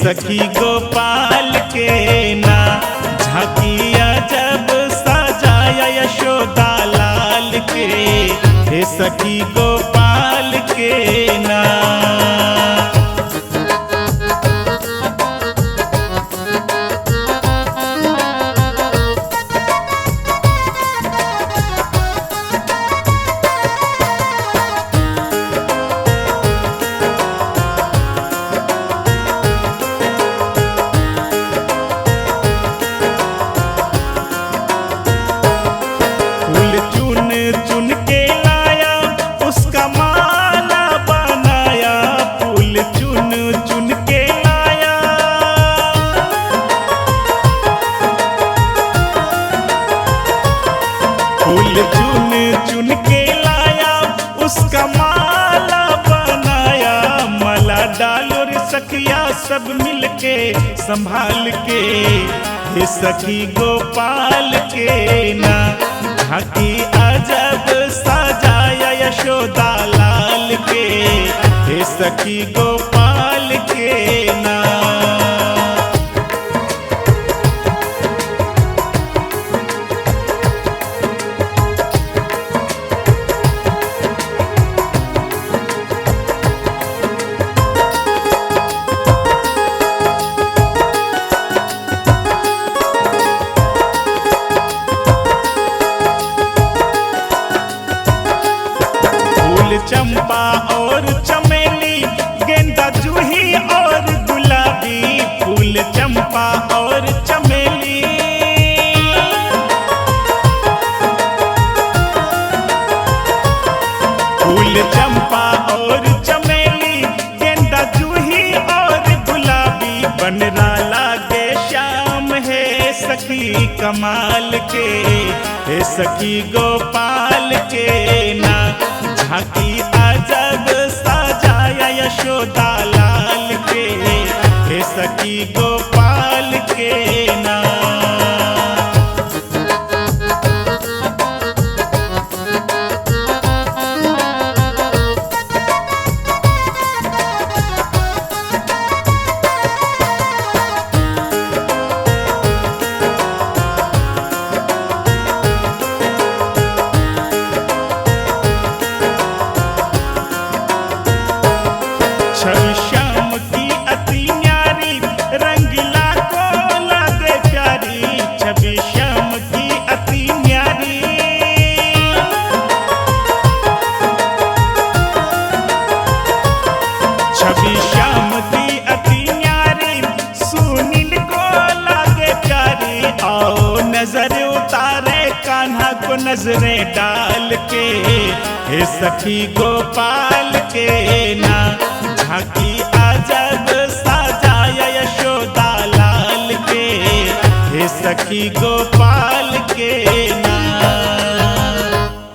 सखी गोपाल के ना झाकिया जब सजाया यशोदा लाल के, हे सखी गोपाल के ना। चुन के लाया उसका माला बनाया, फूल चुन चुन के लाया। फूल चुन चुन के लाया उसका माला बनाया, माला डालो रे सखिया सब मिलके संभाल के, हे सखी गोपाल के ना झांकी अजब सजाया यशोदा लाल के, हे सखी गोपाल के ना। चंपा और चमेली, गेंदा जूही और गुलाबी, फूल चंपा और चमेली। फूल चंपा और चमेली, गेंदा जूही और गुलाबी, बनरा लागे श्याम है सखी कमाल के, हे सखी गोपाल के ना झांकी अजब सजाया यशोदा लाल के, हे सखी गोपाल के ना। छवि श्याम की अति न्यारी, रंगीला को लागे प्यारी, छवि श्याम की अति न्यारी। छवि श्याम की अति न्यारी, सुनील को लागे प्यारी, आओ नजर उतारे कान्हा को नजरें डाल के, हे सखी गोपाल के ना झांकी अजब सजाया यशोदा लाल के, हे सखी गोपाल